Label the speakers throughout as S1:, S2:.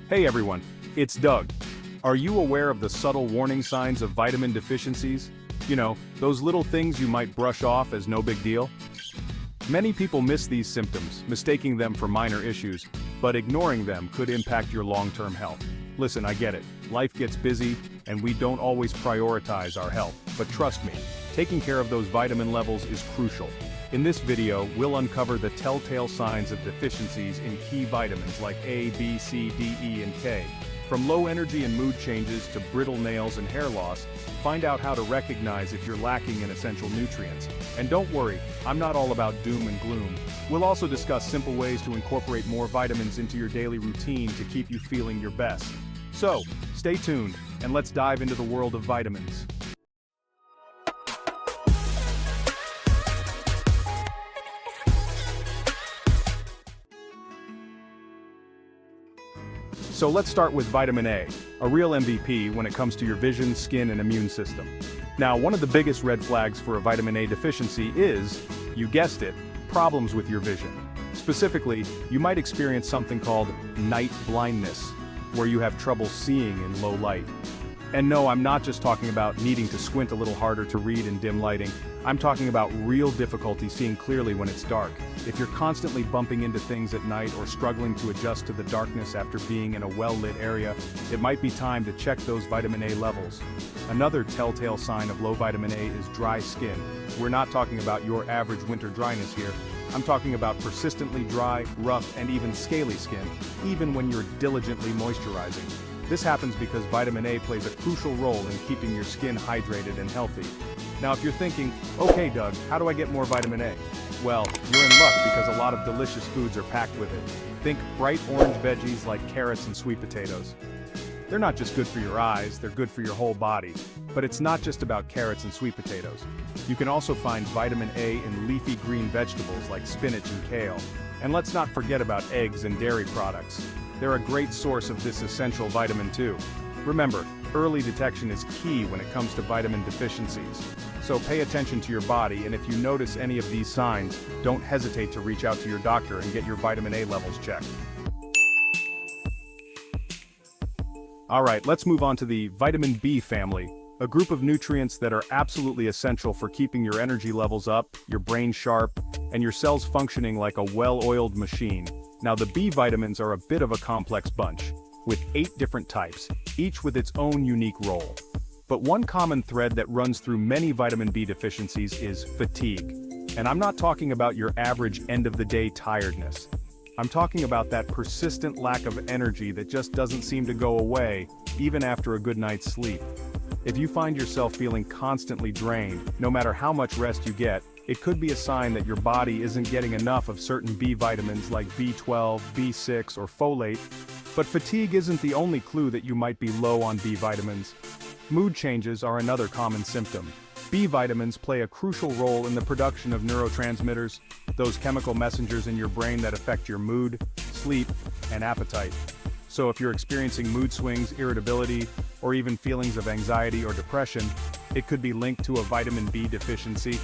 S1: Hey everyone, it's Doug. Are you aware of the subtle warning signs of vitamin deficiencies? You know, those little things you might brush off as no big deal? Many people miss these symptoms, mistaking them for minor issues, but ignoring them could impact your long-term health. Listen, I get it. Life gets busy, and we don't always prioritize our health. But trust me, taking care of those vitamin levels is crucial. In this video, we'll uncover the telltale signs of deficiencies in key vitamins like A, B, C, D, E, and K. From low energy and mood changes to brittle nails and hair loss, find out how to recognize if you're lacking in essential nutrients. And don't worry, I'm not all about doom and gloom. We'll also discuss simple ways to incorporate more vitamins into your daily routine to keep you feeling your best. So, stay tuned, and let's dive into the world of vitamins. So let's start with vitamin A, a real MVP when it comes to your vision, skin, and immune system. Now, one of the biggest red flags for a vitamin A deficiency is, you guessed it, problems with your vision. Specifically, you might experience something called night blindness, where you have trouble seeing in low light. And no, I'm not just talking about needing to squint a little harder to read in dim lighting. I'm talking about real difficulty seeing clearly when it's dark. If you're constantly bumping into things at night or struggling to adjust to the darkness after being in a well-lit area, it might be time to check those vitamin A levels. Another telltale sign of low vitamin A is dry skin. We're not talking about your average winter dryness here. I'm talking about persistently dry, rough, and even scaly skin, even when you're diligently moisturizing. This happens because vitamin A plays a crucial role in keeping your skin hydrated and healthy. Now if you're thinking, okay Doug, how do I get more vitamin A? Well, you're in luck because a lot of delicious foods are packed with it. Think bright orange veggies like carrots and sweet potatoes. They're not just good for your eyes, they're good for your whole body. But it's not just about carrots and sweet potatoes. You can also find vitamin A in leafy green vegetables like spinach and kale. And let's not forget about eggs and dairy products. They're a great source of this essential vitamin too. Remember, early detection is key when it comes to vitamin deficiencies. So pay attention to your body, and if you notice any of these signs, don't hesitate to reach out to your doctor and get your vitamin A levels checked. Alright, let's move on to the vitamin B family, a group of nutrients that are absolutely essential for keeping your energy levels up, your brain sharp, and your cells functioning like a well-oiled machine. Now the B vitamins are a bit of a complex bunch, with 8 different types, each with its own unique role. But one common thread that runs through many vitamin B deficiencies is fatigue. And I'm not talking about your average end-of-the-day tiredness. I'm talking about that persistent lack of energy that just doesn't seem to go away, even after a good night's sleep. If you find yourself feeling constantly drained, no matter how much rest you get, it could be a sign that your body isn't getting enough of certain B vitamins like B12, B6, or folate. But fatigue isn't the only clue that you might be low on B vitamins. Mood changes are another common symptom. B vitamins play a crucial role in the production of neurotransmitters, those chemical messengers in your brain that affect your mood, sleep, and appetite. So if you're experiencing mood swings, irritability, or even feelings of anxiety or depression, it could be linked to a vitamin B deficiency.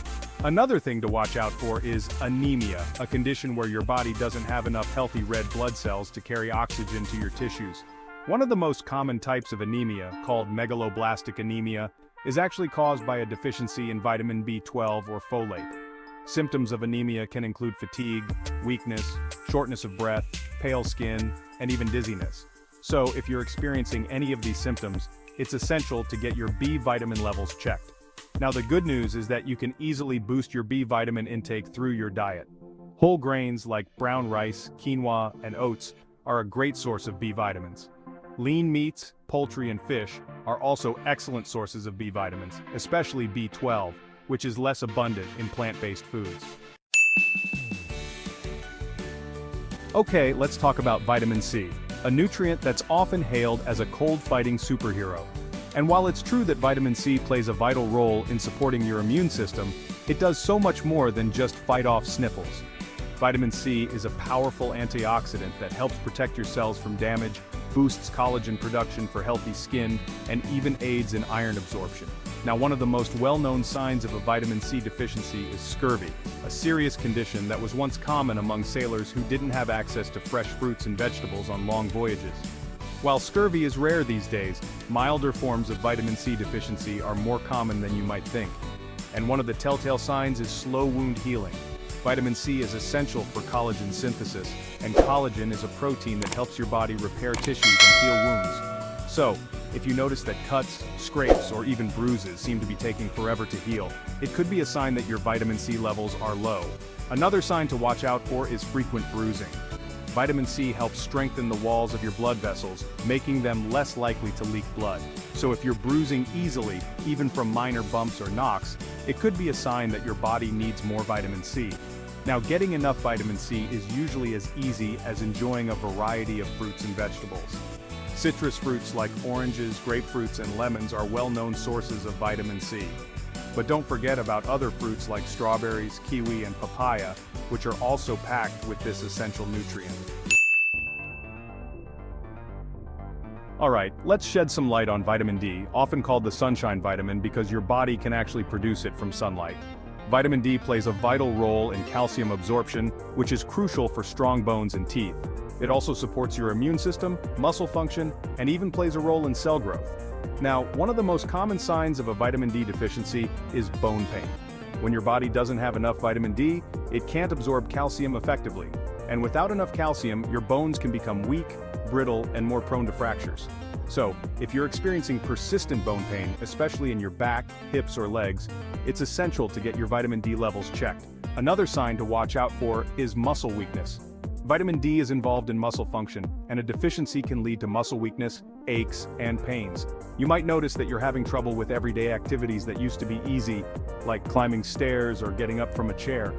S1: Another thing to watch out for is anemia, a condition where your body doesn't have enough healthy red blood cells to carry oxygen to your tissues. One of the most common types of anemia, called megaloblastic anemia, is actually caused by a deficiency in vitamin B12 or folate. Symptoms of anemia can include fatigue, weakness, shortness of breath, pale skin, and even dizziness. So if you're experiencing any of these symptoms, it's essential to get your B vitamin levels checked. Now the good news is that you can easily boost your B vitamin intake through your diet. Whole grains like brown rice, quinoa, and oats are a great source of B vitamins. Lean meats, poultry, and fish are also excellent sources of B vitamins, especially B12, which is less abundant in plant-based foods. Okay, let's talk about vitamin C, a nutrient that's often hailed as a cold-fighting superhero. And while it's true that vitamin C plays a vital role in supporting your immune system, it does so much more than just fight off sniffles. Vitamin C is a powerful antioxidant that helps protect your cells from damage, boosts collagen production for healthy skin, and even aids in iron absorption. Now, one of the most well-known signs of a vitamin C deficiency is scurvy, a serious condition that was once common among sailors who didn't have access to fresh fruits and vegetables on long voyages. While scurvy is rare these days, milder forms of vitamin C deficiency are more common than you might think. And one of the telltale signs is slow wound healing. Vitamin C is essential for collagen synthesis, and collagen is a protein that helps your body repair tissues and heal wounds. So, if you notice that cuts, scrapes, or even bruises seem to be taking forever to heal, it could be a sign that your vitamin C levels are low. Another sign to watch out for is frequent bruising. Vitamin C helps strengthen the walls of your blood vessels, making them less likely to leak blood. So if you're bruising easily, even from minor bumps or knocks, it could be a sign that your body needs more vitamin C. Now, getting enough vitamin C is usually as easy as enjoying a variety of fruits and vegetables. Citrus fruits like oranges, grapefruits, and lemons are well-known sources of vitamin C. But don't forget about other fruits like strawberries, kiwi, and papaya, which are also packed with this essential nutrient. Alright, let's shed some light on vitamin D, often called the sunshine vitamin because your body can actually produce it from sunlight. Vitamin D plays a vital role in calcium absorption, which is crucial for strong bones and teeth. It also supports your immune system, muscle function, and even plays a role in cell growth. Now, one of the most common signs of a vitamin D deficiency is bone pain. When your body doesn't have enough vitamin D, it can't absorb calcium effectively. And without enough calcium, your bones can become weak, brittle, and more prone to fractures. So, if you're experiencing persistent bone pain, especially in your back, hips, or legs, it's essential to get your vitamin D levels checked. Another sign to watch out for is muscle weakness. Vitamin D is involved in muscle function, and a deficiency can lead to muscle weakness, aches, and pains. You might notice that you're having trouble with everyday activities that used to be easy, like climbing stairs or getting up from a chair.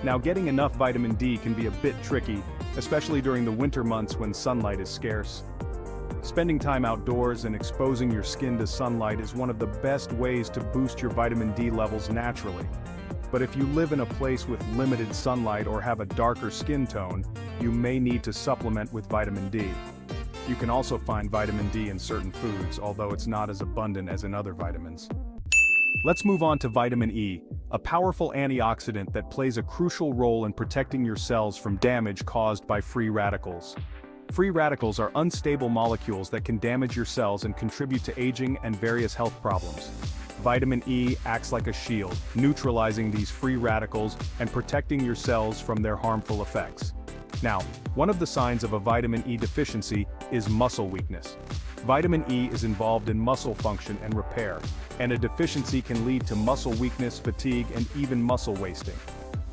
S1: Now, getting enough vitamin D can be a bit tricky, especially during the winter months when sunlight is scarce. Spending time outdoors and exposing your skin to sunlight is one of the best ways to boost your vitamin D levels naturally. But if you live in a place with limited sunlight or have a darker skin tone, you may need to supplement with vitamin D. You can also find vitamin D in certain foods, although it's not as abundant as in other vitamins. Let's move on to vitamin E, a powerful antioxidant that plays a crucial role in protecting your cells from damage caused by free radicals. Free radicals are unstable molecules that can damage your cells and contribute to aging and various health problems. Vitamin E acts like a shield, neutralizing these free radicals and protecting your cells from their harmful effects. Now, one of the signs of a vitamin E deficiency is muscle weakness. Vitamin E is involved in muscle function and repair, and a deficiency can lead to muscle weakness, fatigue, and even muscle wasting.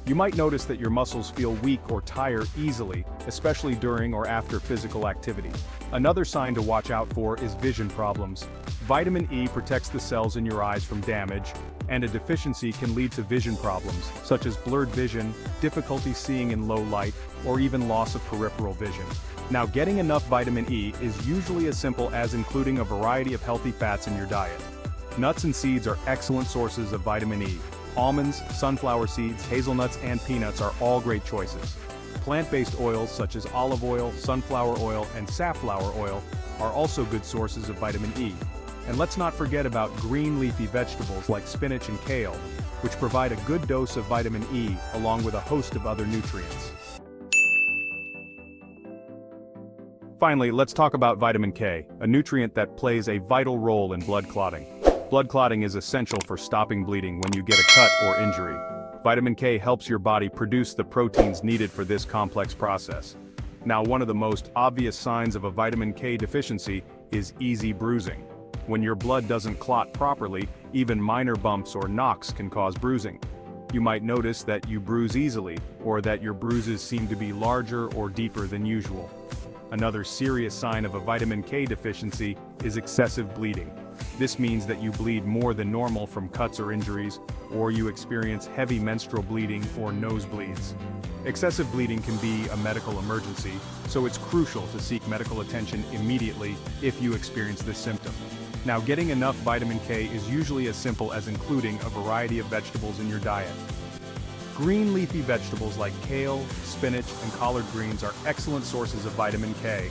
S1: You might notice that your muscles feel weak or tire easily, especially during or after physical activity. Another sign to watch out for is vision problems. Vitamin E protects the cells in your eyes from damage, and a deficiency can lead to vision problems, such as blurred vision, difficulty seeing in low light, or even loss of peripheral vision. Now, getting enough vitamin E is usually as simple as including a variety of healthy fats in your diet. Nuts and seeds are excellent sources of vitamin E. Almonds, sunflower seeds, hazelnuts, and peanuts are all great choices. Plant-based oils such as olive oil, sunflower oil, and safflower oil are also good sources of vitamin E. And let's not forget about green leafy vegetables like spinach and kale, which provide a good dose of vitamin E along with a host of other nutrients. Finally, let's talk about vitamin K, a nutrient that plays a vital role in blood clotting. Blood clotting is essential for stopping bleeding when you get a cut or injury. Vitamin K helps your body produce the proteins needed for this complex process. Now, one of the most obvious signs of a vitamin K deficiency is easy bruising. When your blood doesn't clot properly, even minor bumps or knocks can cause bruising. You might notice that you bruise easily, or that your bruises seem to be larger or deeper than usual. Another serious sign of a vitamin K deficiency is excessive bleeding. This means that you bleed more than normal from cuts or injuries, or you experience heavy menstrual bleeding or nosebleeds. Excessive bleeding can be a medical emergency, so it's crucial to seek medical attention immediately if you experience this symptom. Now, getting enough vitamin K is usually as simple as including a variety of vegetables in your diet. Green leafy vegetables like kale, spinach, and collard greens are excellent sources of vitamin K.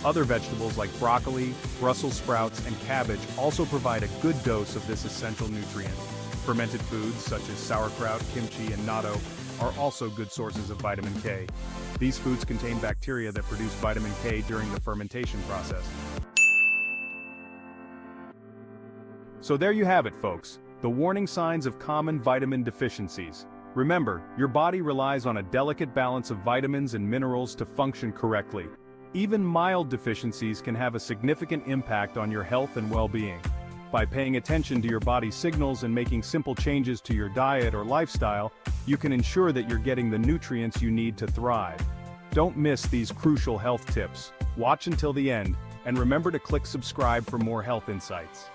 S1: Other vegetables like broccoli, Brussels sprouts, and cabbage also provide a good dose of this essential nutrient. Fermented foods such as sauerkraut, kimchi, and natto are also good sources of vitamin K. These foods contain bacteria that produce vitamin K during the fermentation process. So there you have it, folks. The warning signs of common vitamin deficiencies. Remember, your body relies on a delicate balance of vitamins and minerals to function correctly. Even mild deficiencies can have a significant impact on your health and well-being. By paying attention to your body's signals and making simple changes to your diet or lifestyle, you can ensure that you're getting the nutrients you need to thrive. Don't miss these crucial health tips. Watch until the end, and remember to click subscribe for more health insights.